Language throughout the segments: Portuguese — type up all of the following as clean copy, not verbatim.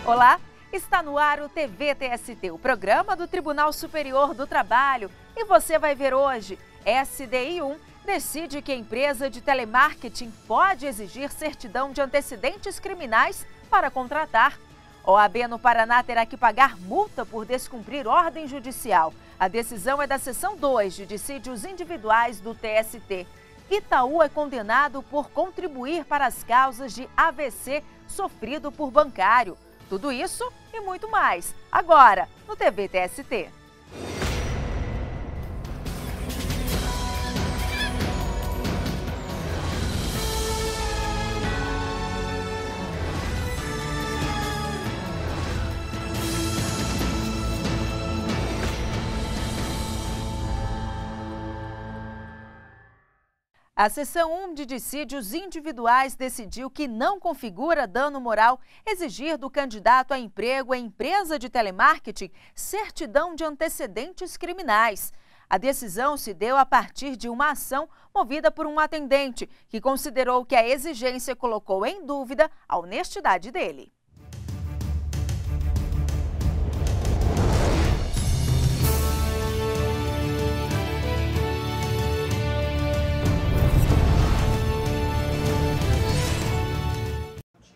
Olá, está no ar o TVTST, o programa do Tribunal Superior do Trabalho. E você vai ver hoje, SDI1 decide que a empresa de telemarketing pode exigir certidão de antecedentes criminais para contratar. OAB no Paraná terá que pagar multa por descumprir ordem judicial. A decisão é da seção 2 de dissídios individuais do TST. Itaú é condenado por contribuir para as causas de AVC sofrido por bancário. Tudo isso e muito mais, agora no TVTST. A seção 1 de dissídios individuais decidiu que não configura dano moral exigir do candidato a emprego em empresa de telemarketing certidão de antecedentes criminais. A decisão se deu a partir de uma ação movida por um atendente, que considerou que a exigência colocou em dúvida a honestidade dele.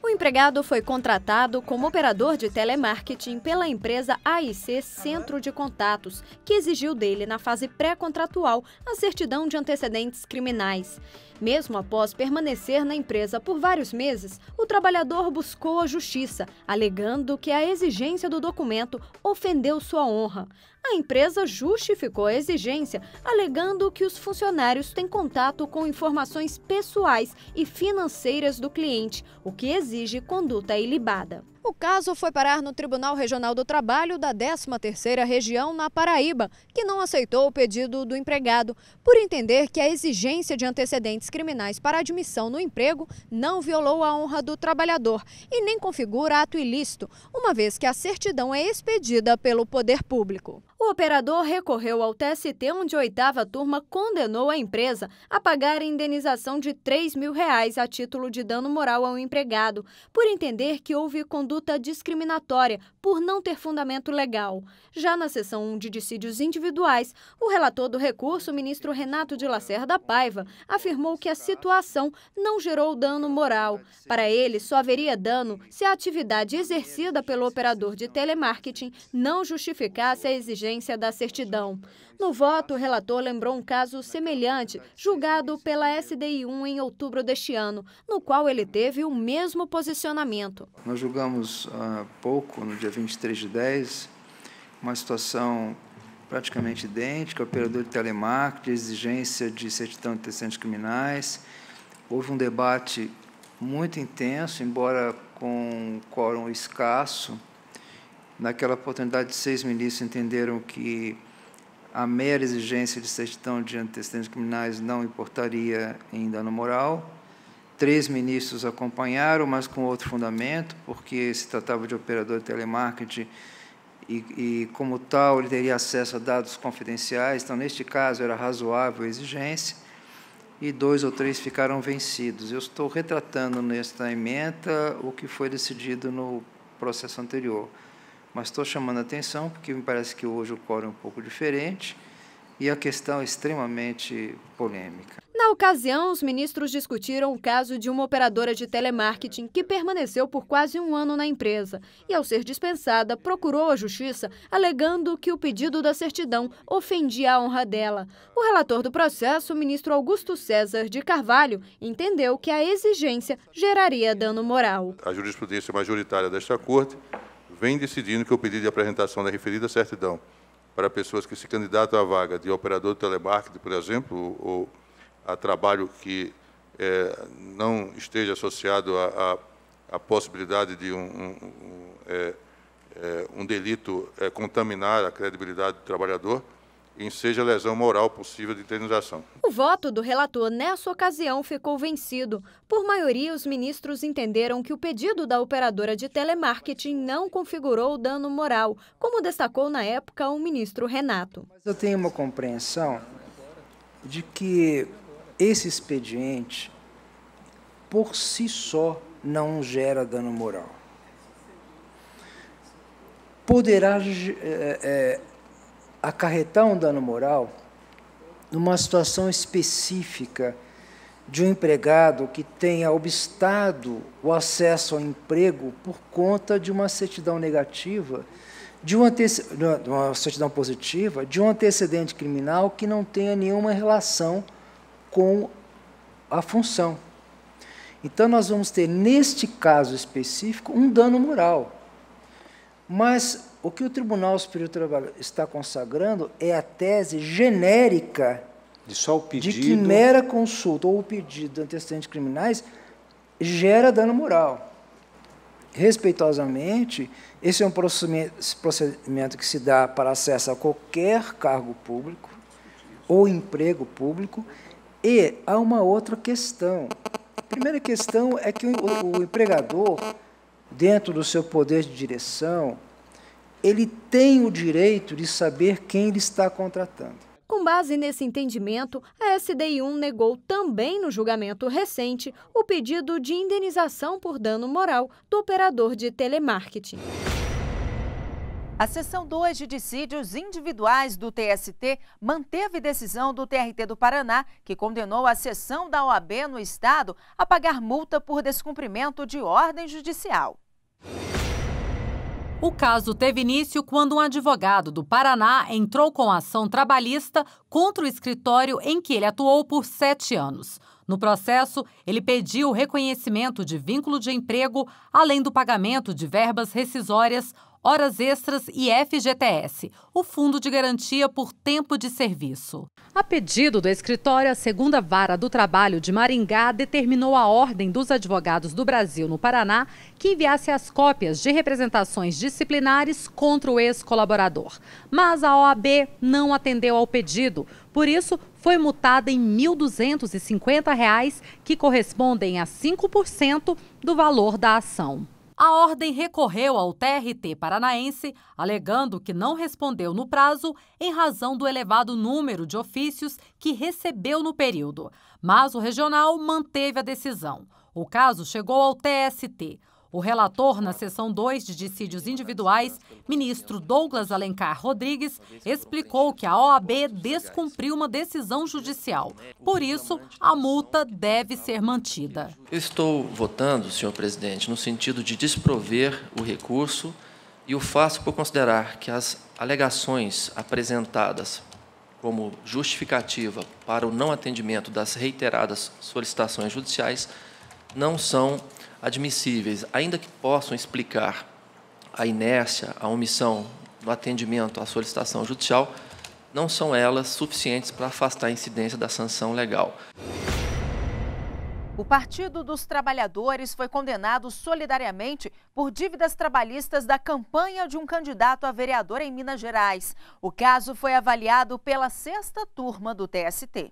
O empregado foi contratado como operador de telemarketing pela empresa AIC Centro de Contatos, que exigiu dele, na fase pré-contratual, a certidão de antecedentes criminais. Mesmo após permanecer na empresa por vários meses, o trabalhador buscou a justiça, alegando que a exigência do documento ofendeu sua honra. A empresa justificou a exigência, alegando que os funcionários têm contato com informações pessoais e financeiras do cliente, o que exige conduta ilibada. O caso foi parar no Tribunal Regional do Trabalho da 13ª Região, na Paraíba, que não aceitou o pedido do empregado, por entender que a exigência de antecedentes criminais para admissão no emprego não violou a honra do trabalhador e nem configura ato ilícito, uma vez que a certidão é expedida pelo poder público. O operador recorreu ao TST, onde a 8ª turma condenou a empresa a pagar a indenização de R$ 3.000 a título de dano moral ao empregado, por entender que houve conduta discriminatória por não ter fundamento legal. Já na seção 1 de dissídios individuais, o relator do recurso, o ministro Renato de Lacerda Paiva, afirmou que a situação não gerou dano moral. Para ele, só haveria dano se a atividade exercida pelo operador de telemarketing não justificasse a exigência da certidão. No voto, o relator lembrou um caso semelhante, julgado pela SDI1 em outubro deste ano, no qual ele teve o mesmo posicionamento. Nós julgamos há pouco, no dia 23/10, uma situação praticamente idêntica, operador de telemarketing, exigência de certidão de antecedentes criminais. Houve um debate muito intenso, embora com quórum escasso. Naquela oportunidade, 6 ministros entenderam que a mera exigência de certidão de antecedentes criminais não importaria em dano moral. 3 ministros acompanharam, mas com outro fundamento, porque se tratava de operador de telemarketing e como tal, ele teria acesso a dados confidenciais. Então, neste caso, era razoável a exigência. E 2 ou 3 ficaram vencidos. Eu estou retratando nesta ementa o que foi decidido no processo anterior. Mas estou chamando a atenção porque me parece que hoje o quórum é um pouco diferente e a questão é extremamente polêmica. Na ocasião, os ministros discutiram o caso de uma operadora de telemarketing que permaneceu por quase um ano na empresa e, ao ser dispensada, procurou a justiça alegando que o pedido da certidão ofendia a honra dela. O relator do processo, o ministro Augusto César de Carvalho, entendeu que a exigência geraria dano moral. A jurisprudência majoritária desta Corte vem decidindo que o pedido de apresentação da referida certidão para pessoas que se candidatam à vaga de operador de telemarketing, por exemplo, ou a trabalho que não esteja associado à possibilidade de um delito contaminar a credibilidade do trabalhador, enseja lesão moral possível de indenização. O voto do relator nessa ocasião ficou vencido. Por maioria, os ministros entenderam que o pedido da operadora de telemarketing não configurou dano moral, como destacou na época o ministro Renato. Mas eu tenho uma compreensão de que esse expediente, por si só, não gera dano moral. poderá acarretar um dano moral numa situação específica de um empregado que tenha obstado o acesso ao emprego por conta de uma certidão negativa, de uma certidão positiva, de um antecedente criminal que não tenha nenhuma relação com a função. Então, nós vamos ter, neste caso específico, um dano moral. Mas o que o Tribunal Superior do Trabalho está consagrando é a tese genérica de que mera consulta ou o pedido de antecedentes criminais gera dano moral. Respeitosamente, esse é um procedimento que se dá para acesso a qualquer cargo público ou emprego público, e há uma outra questão. A primeira questão é que o empregador, dentro do seu poder de direção, ele tem o direito de saber quem ele está contratando. Com base nesse entendimento, a SDI1 negou também no julgamento recente o pedido de indenização por dano moral do operador de telemarketing. A seção 2 de dissídios individuais do TST manteve decisão do TRT do Paraná, que condenou a seção da OAB no estado a pagar multa por descumprimento de ordem judicial. O caso teve início quando um advogado do Paraná entrou com ação trabalhista contra o escritório em que ele atuou por 7 anos. No processo, ele pediu o reconhecimento de vínculo de emprego, além do pagamento de verbas rescisórias, horas extras e FGTS, o Fundo de Garantia por Tempo de Serviço. A pedido do escritório, a 2ª Vara do Trabalho de Maringá determinou a Ordem dos Advogados do Brasil no Paraná que enviasse as cópias de representações disciplinares contra o ex-colaborador. Mas a OAB não atendeu ao pedido, por isso foi multada em R$ 1.250, que correspondem a 5% do valor da ação. A ordem recorreu ao TRT paranaense, alegando que não respondeu no prazo em razão do elevado número de ofícios que recebeu no período. Mas o regional manteve a decisão. O caso chegou ao TST. O relator na seção 2 de dissídios individuais, ministro Douglas Alencar Rodrigues, explicou que a OAB descumpriu uma decisão judicial. Por isso, a multa deve ser mantida. Eu estou votando, senhor presidente, no sentido de desprover o recurso e o faço por considerar que as alegações apresentadas como justificativa para o não atendimento das reiteradas solicitações judiciais não são admissíveis, ainda que possam explicar a inércia, a omissão no atendimento à solicitação judicial, não são elas suficientes para afastar a incidência da sanção legal. O Partido dos Trabalhadores foi condenado solidariamente por dívidas trabalhistas da campanha de um candidato a vereador em Minas Gerais. O caso foi avaliado pela 6ª turma do TST.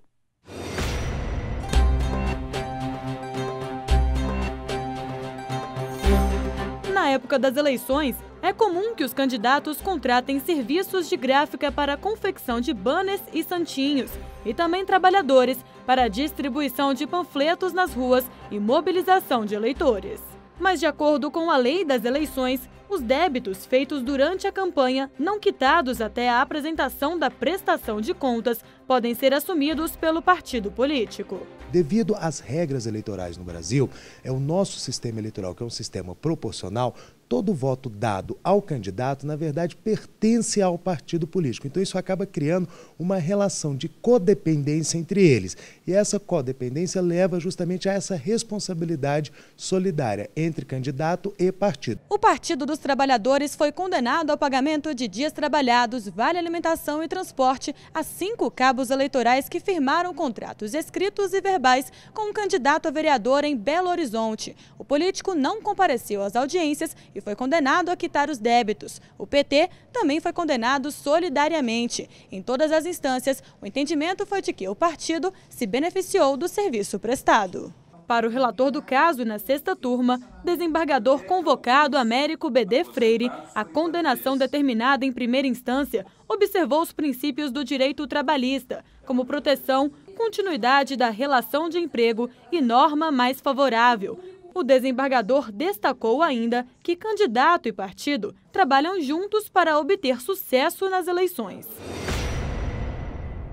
Na época das eleições, é comum que os candidatos contratem serviços de gráfica para a confecção de banners e santinhos, e também trabalhadores para a distribuição de panfletos nas ruas e mobilização de eleitores. Mas, de acordo com a lei das eleições, os débitos feitos durante a campanha, não quitados até a apresentação da prestação de contas, podem ser assumidos pelo partido político. Devido às regras eleitorais no Brasil, o nosso sistema eleitoral, que é um sistema proporcional, todo voto dado ao candidato, na verdade, pertence ao partido político. Então, isso acaba criando uma relação de codependência entre eles. E essa codependência leva justamente a essa responsabilidade solidária entre candidato e partido. O Partido dos Trabalhadores foi condenado ao pagamento de dias trabalhados, vale alimentação e transporte a 5 cabos eleitorais que firmaram contratos escritos e verbais com um candidato a vereador em Belo Horizonte. O político não compareceu às audiências e foi condenado a quitar os débitos. O PT também foi condenado solidariamente. Em todas as instâncias, o entendimento foi de que o partido se beneficiou do serviço prestado. Para o relator do caso, na 6ª turma, desembargador convocado Américo BD Freire, a condenação determinada em primeira instância observou os princípios do direito trabalhista, como proteção, continuidade da relação de emprego e norma mais favorável. O desembargador destacou ainda que candidato e partido trabalham juntos para obter sucesso nas eleições.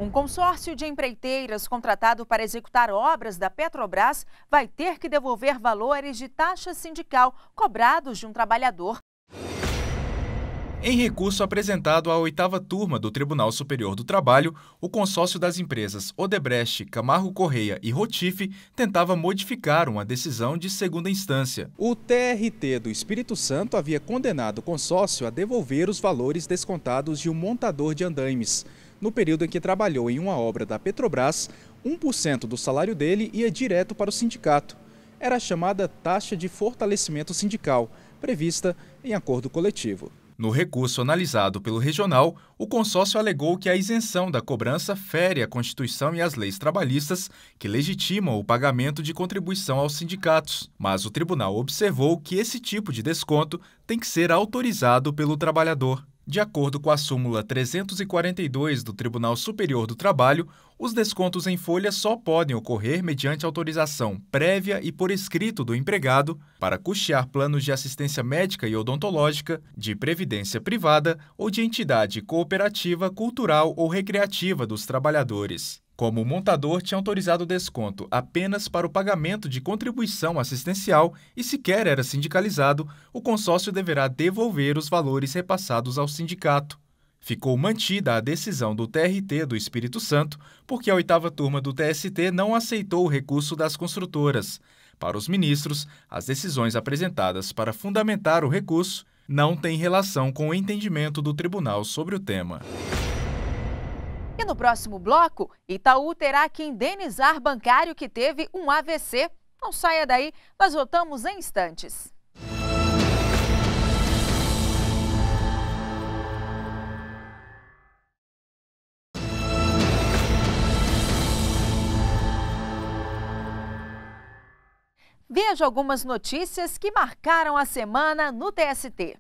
Um consórcio de empreiteiras contratado para executar obras da Petrobras vai ter que devolver valores de taxa sindical cobrados de um trabalhador. Em recurso apresentado à 8ª turma do Tribunal Superior do Trabalho, o consórcio das empresas Odebrecht, Camargo Correia e Rotife tentava modificar uma decisão de segunda instância. O TRT do Espírito Santo havia condenado o consórcio a devolver os valores descontados de um montador de andaimes. No período em que trabalhou em uma obra da Petrobras, 1% do salário dele ia direto para o sindicato. Era a chamada taxa de fortalecimento sindical, prevista em acordo coletivo. No recurso analisado pelo Regional, o consórcio alegou que a isenção da cobrança fere a Constituição e as leis trabalhistas que legitimam o pagamento de contribuição aos sindicatos. Mas o tribunal observou que esse tipo de desconto tem que ser autorizado pelo trabalhador. De acordo com a súmula 342 do Tribunal Superior do Trabalho, os descontos em folha só podem ocorrer mediante autorização prévia e por escrito do empregado para custear planos de assistência médica e odontológica, de previdência privada ou de entidade cooperativa, cultural ou recreativa dos trabalhadores. Como o montador tinha autorizado o desconto apenas para o pagamento de contribuição assistencial e sequer era sindicalizado, o consórcio deverá devolver os valores repassados ao sindicato. Ficou mantida a decisão do TRT do Espírito Santo, porque a 8ª turma do TST não aceitou o recurso das construtoras. Para os ministros, as decisões apresentadas para fundamentar o recurso não têm relação com o entendimento do tribunal sobre o tema. E no próximo bloco, Itaú terá que indenizar bancário que teve um AVC. Não saia daí, nós voltamos em instantes. Veja algumas notícias que marcaram a semana no TST.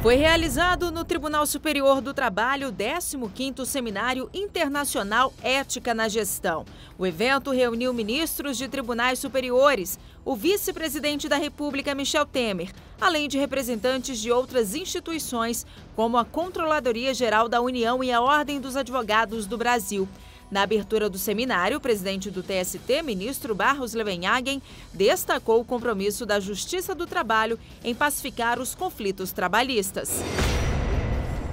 Foi realizado no Tribunal Superior do Trabalho o 15º Seminário Internacional Ética na Gestão. O evento reuniu ministros de tribunais superiores, o vice-presidente da República, Michel Temer, além de representantes de outras instituições, como a Controladoria Geral da União e a Ordem dos Advogados do Brasil. Na abertura do seminário, o presidente do TST, ministro Barros Levenhagen, destacou o compromisso da Justiça do Trabalho em pacificar os conflitos trabalhistas.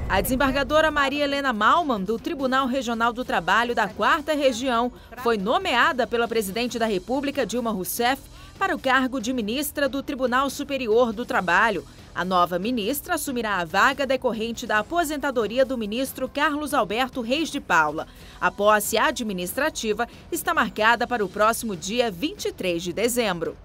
A desembargadora Maria Helena Malman, do Tribunal Regional do Trabalho da 4ª Região, foi nomeada pela presidente da República, Dilma Rousseff, para o cargo de ministra do Tribunal Superior do Trabalho. A nova ministra assumirá a vaga decorrente da aposentadoria do ministro Carlos Alberto Reis de Paula. A posse administrativa está marcada para o próximo dia 23 de dezembro.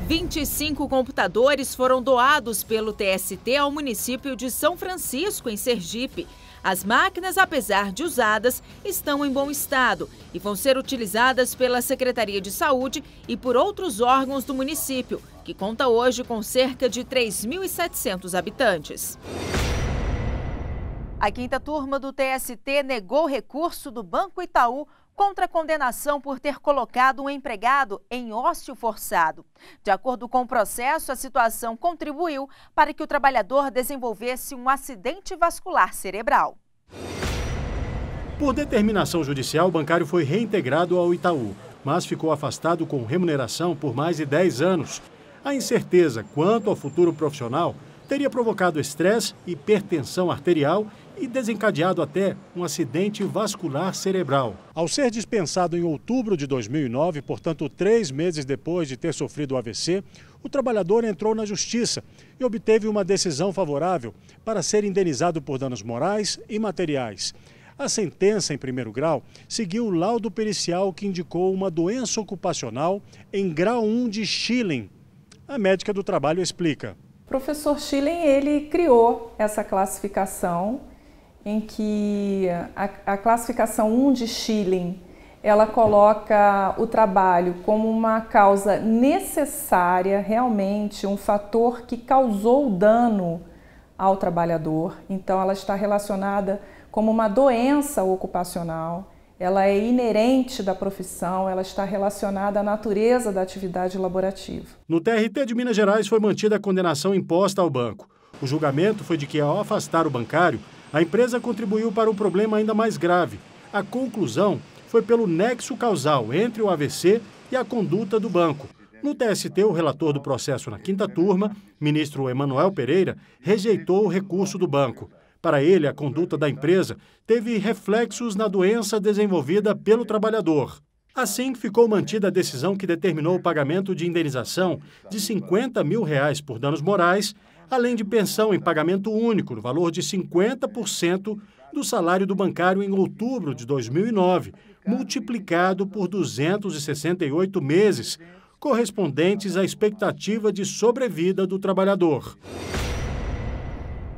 25 computadores foram doados pelo TST ao município de São Francisco, em Sergipe. As máquinas, apesar de usadas, estão em bom estado e vão ser utilizadas pela Secretaria de Saúde e por outros órgãos do município, que conta hoje com cerca de 3.700 habitantes. A 5ª turma do TST negou recurso do Banco Itaú contra a condenação por ter colocado um empregado em ócio forçado. De acordo com o processo, a situação contribuiu para que o trabalhador desenvolvesse um acidente vascular cerebral. Por determinação judicial, o bancário foi reintegrado ao Itaú, mas ficou afastado com remuneração por mais de 10 anos. A incerteza quanto ao futuro profissional teria provocado estresse, hipertensão arterial e desencadeado até um acidente vascular cerebral. Ao ser dispensado em outubro de 2009, portanto 3 meses depois de ter sofrido o AVC, o trabalhador entrou na justiça e obteve uma decisão favorável para ser indenizado por danos morais e materiais. A sentença em primeiro grau seguiu o laudo pericial que indicou uma doença ocupacional em grau 1 de Schilling. A médica do trabalho explica. O professor Schilling, ele criou essa classificação em que a classificação 1 de Schilling, ela coloca o trabalho como uma causa necessária, realmente um fator que causou dano ao trabalhador. Então ela está relacionada como uma doença ocupacional ela é inerente da profissão, ela está relacionada à natureza da atividade laborativa. No TRT de Minas Gerais foi mantida a condenação imposta ao banco. O julgamento foi de que, ao afastar o bancário, a empresa contribuiu para um problema ainda mais grave. A conclusão foi pelo nexo causal entre o AVC e a conduta do banco. No TST, o relator do processo na quinta turma, ministro Emanuel Pereira, rejeitou o recurso do banco. Para ele, a conduta da empresa teve reflexos na doença desenvolvida pelo trabalhador. Assim, ficou mantida a decisão que determinou o pagamento de indenização de R$50 mil por danos morais, além de pensão em pagamento único, no valor de 50% do salário do bancário em outubro de 2009, multiplicado por 268 meses, correspondentes à expectativa de sobrevida do trabalhador.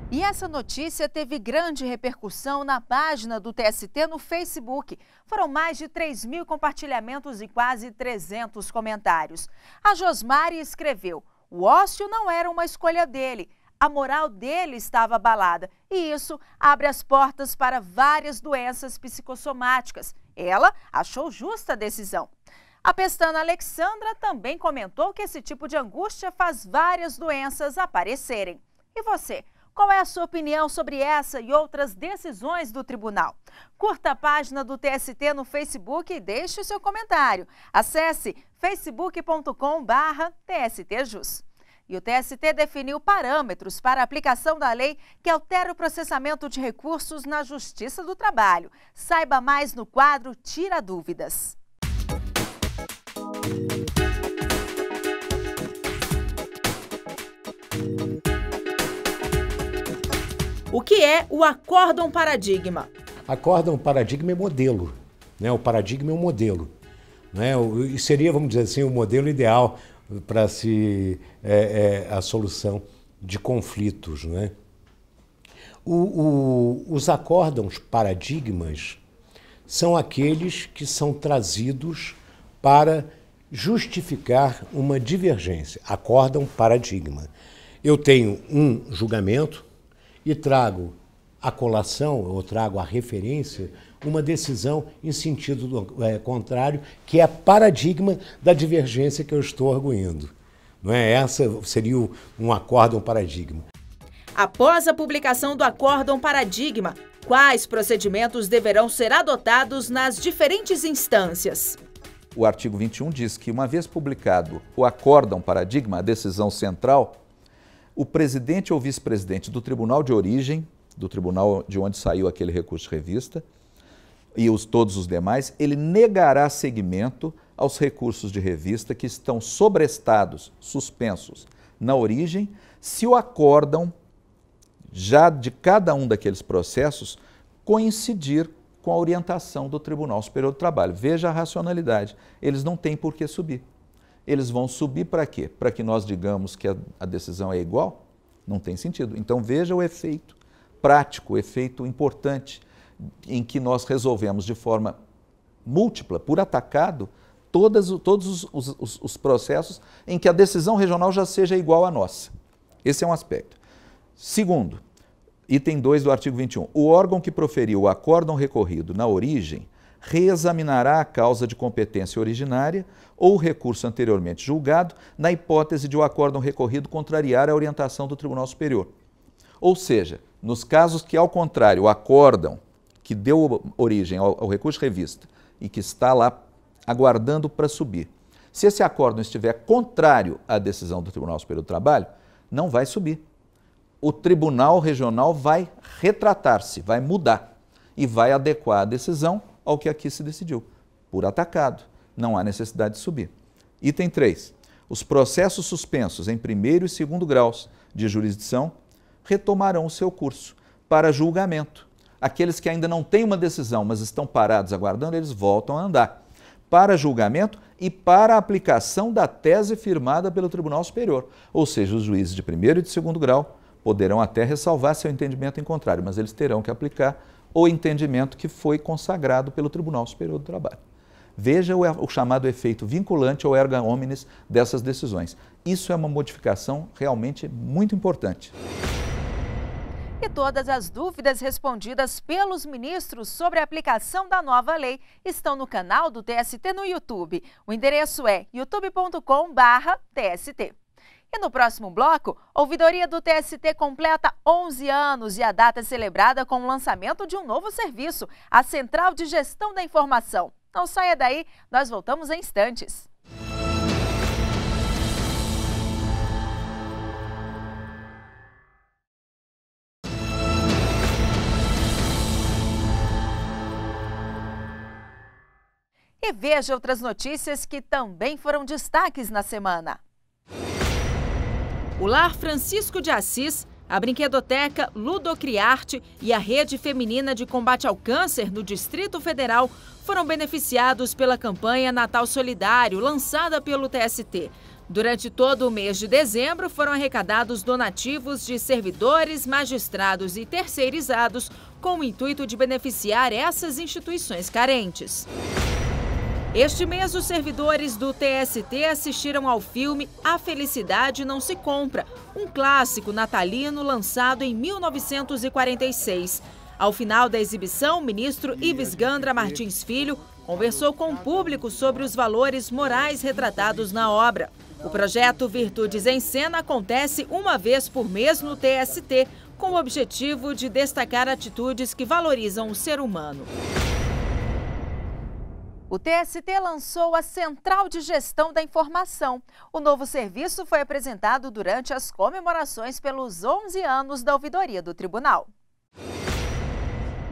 E essa notícia teve grande repercussão na página do TST no Facebook. Foram mais de 3.000 compartilhamentos e quase 300 comentários. A Josmari escreveu: o ócio não era uma escolha dele, a moral dele estava abalada. E isso abre as portas para várias doenças psicossomáticas. Ela achou justa a decisão. A pestana Alexandra também comentou que esse tipo de angústia faz várias doenças aparecerem. E você? Qual é a sua opinião sobre essa e outras decisões do tribunal? Curta a página do TST no Facebook e deixe o seu comentário. Acesse facebook.com/TSTjus. E o TST definiu parâmetros para a aplicação da lei que altera o processamento de recursos na Justiça do Trabalho. Saiba mais no quadro Tira Dúvidas. O que é o acórdão paradigma? Acórdão paradigma é modelo, né? O paradigma é um modelo, né? E seria, vamos dizer assim, o modelo ideal para a solução de conflitos, né? Os acórdãos paradigmas são aqueles que são trazidos para justificar uma divergência. Acórdão paradigma. Eu tenho um julgamento e trago a colação, ou trago a referência, uma decisão em sentido contrário, que é paradigma da divergência que eu estou arguindo. Não é? Essa seria um acórdão paradigma. Após a publicação do acórdão paradigma, quais procedimentos deverão ser adotados nas diferentes instâncias? O artigo 21 diz que, uma vez publicado o acórdão paradigma, a decisão central, o presidente ou vice-presidente do tribunal de origem, do tribunal de onde saiu aquele recurso de revista, e todos os demais, ele negará seguimento aos recursos de revista que estão sobrestados, suspensos na origem, se o acórdão já de cada um daqueles processos coincidir com a orientação do Tribunal Superior do Trabalho. Veja a racionalidade, eles não têm por que subir. Eles vão subir para quê? Para que nós digamos que a decisão é igual? Não tem sentido. Então veja o efeito prático, o efeito importante, em que nós resolvemos de forma múltipla, por atacado, todos os processos em que a decisão regional já seja igual à nossa. Esse é um aspecto. Segundo, item 2 do artigo 21. O órgão que proferiu o acórdão recorrido na origem reexaminará a causa de competência originária ou o recurso anteriormente julgado na hipótese de o acórdão recorrido contrariar a orientação do Tribunal Superior. Ou seja, nos casos que, ao contrário, o acórdão que deu origem ao recurso de revista e que está lá aguardando para subir, se esse acórdão estiver contrário à decisão do Tribunal Superior do Trabalho, não vai subir. O Tribunal Regional vai retratar-se, vai mudar e vai adequar a decisão ao que aqui se decidiu, por atacado. Não há necessidade de subir. Item 3. Os processos suspensos em primeiro e segundo graus de jurisdição retomarão o seu curso para julgamento. Aqueles que ainda não têm uma decisão, mas estão parados aguardando, eles voltam a andar para julgamento e para a aplicação da tese firmada pelo Tribunal Superior. Ou seja, os juízes de primeiro e de segundo grau poderão até ressalvar seu entendimento em contrário, mas eles terão que aplicar o entendimento que foi consagrado pelo Tribunal Superior do Trabalho. Veja o chamado efeito vinculante ou erga omnes dessas decisões. Isso é uma modificação realmente muito importante. E todas as dúvidas respondidas pelos ministros sobre a aplicação da nova lei estão no canal do TST no YouTube. O endereço é youtube.com/TST. E no próximo bloco, a ouvidoria do TST completa 11 anos e a data é celebrada com o lançamento de um novo serviço, a Central de Gestão da Informação. Não saia daí, nós voltamos em instantes. E veja outras notícias que também foram destaques na semana. O Lar Francisco de Assis, a Brinquedoteca Ludocriarte e a Rede Feminina de Combate ao Câncer no Distrito Federal foram beneficiados pela campanha Natal Solidário, lançada pelo TST. Durante todo o mês de dezembro, foram arrecadados donativos de servidores, magistrados e terceirizados com o intuito de beneficiar essas instituições carentes. Este mês, os servidores do TST assistiram ao filme A Felicidade Não Se Compra, um clássico natalino lançado em 1946. Ao final da exibição, o ministro Ives Gandra Martins Filho conversou com o público sobre os valores morais retratados na obra. O projeto Virtudes em Cena acontece uma vez por mês no TST, com o objetivo de destacar atitudes que valorizam o ser humano. O TST lançou a Central de Gestão da Informação. O novo serviço foi apresentado durante as comemorações pelos 11 anos da ouvidoria do tribunal.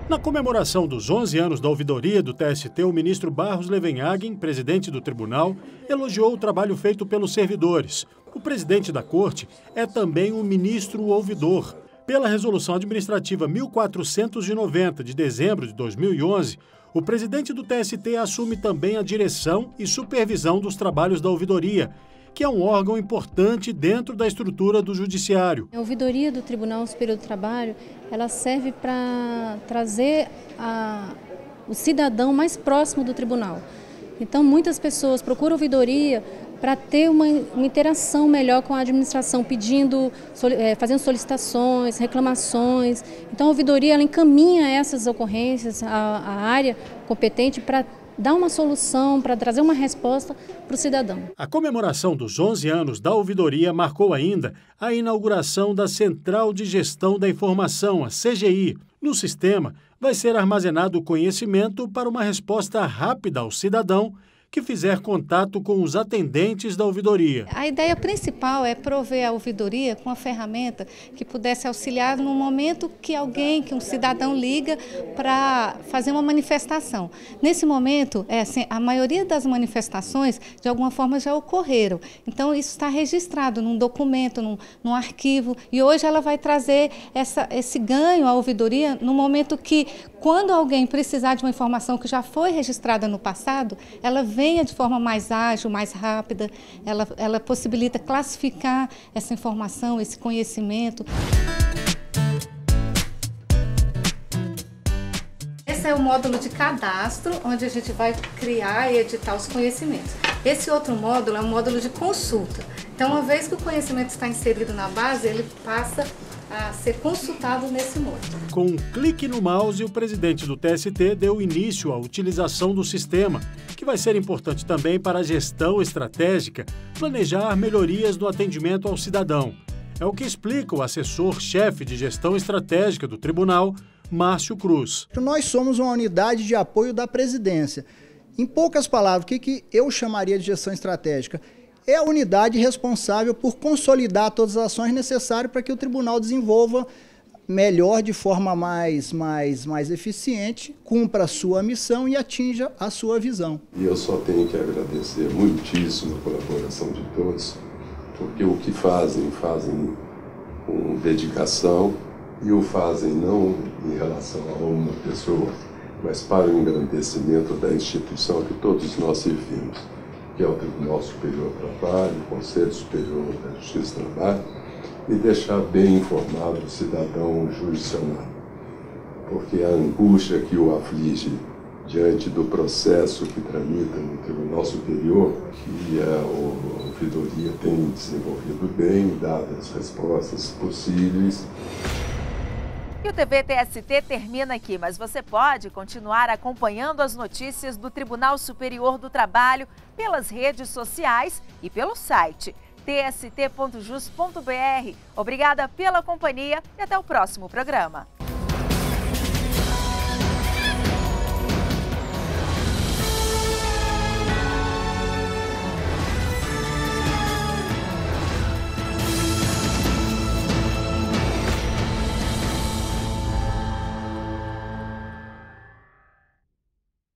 Na comemoração dos 11 anos da ouvidoria do TST, o ministro Barros Levenhagen, presidente do tribunal, elogiou o trabalho feito pelos servidores. O presidente da corte é também o ministro ouvidor. Pela resolução administrativa 1490 de dezembro de 2011, o presidente do TST assume também a direção e supervisão dos trabalhos da ouvidoria, que é um órgão importante dentro da estrutura do judiciário. A ouvidoria do Tribunal Superior do Trabalho, ela serve para trazer o cidadão mais próximo do tribunal. Então, muitas pessoas procuram ouvidoria para ter uma interação melhor com a administração, fazendo solicitações, reclamações. Então, a ouvidoria ela encaminha essas ocorrências à área competente para dar uma solução, para trazer uma resposta para o cidadão. A comemoração dos 11 anos da ouvidoria marcou ainda a inauguração da Central de Gestão da Informação, a CGI. No sistema, vai ser armazenado o conhecimento para uma resposta rápida ao cidadão que fizer contato com os atendentes da ouvidoria. A ideia principal é prover a ouvidoria com uma ferramenta que pudesse auxiliar no momento que um cidadão liga para fazer uma manifestação. Nesse momento, a maioria das manifestações, de alguma forma, já ocorreram. Então, isso está registrado num documento, num arquivo, e hoje ela vai trazer esse ganho à ouvidoria no momento que, quando alguém precisar de uma informação que já foi registrada no passado, ela venha de forma mais ágil, mais rápida, ela possibilita classificar essa informação, esse conhecimento. Esse é o módulo de cadastro, onde a gente vai criar e editar os conhecimentos. Esse outro módulo é um módulo de consulta. Então, uma vez que o conhecimento está inserido na base, ele passa a ser consultado nesse módulo. Com um clique no mouse, o presidente do TST deu início à utilização do sistema, que vai ser importante também para a gestão estratégica, planejar melhorias no atendimento ao cidadão. É o que explica o assessor-chefe de gestão estratégica do tribunal, Márcio Cruz. Nós somos uma unidade de apoio da presidência. Em poucas palavras, o que eu chamaria de gestão estratégica? É a unidade responsável por consolidar todas as ações necessárias para que o tribunal desenvolva melhor, de forma mais eficiente, cumpra a sua missão e atinja a sua visão. E eu só tenho que agradecer muitíssimo a colaboração de todos, porque o que fazem com dedicação e o fazem não em relação a uma pessoa, mas para o engrandecimento da instituição a que todos nós servimos, que é o Tribunal Superior do Trabalho, o Conselho Superior da Justiça do Trabalho, e deixar bem informado o cidadão jurisdicionado. Porque a angústia que o aflige diante do processo que tramita no Tribunal Superior, que a ouvidoria tem desenvolvido bem, dadas as respostas possíveis. E o TV TST termina aqui, mas você pode continuar acompanhando as notícias do Tribunal Superior do Trabalho pelas redes sociais e pelo site tst.jus.br. Obrigada pela companhia e até o próximo programa.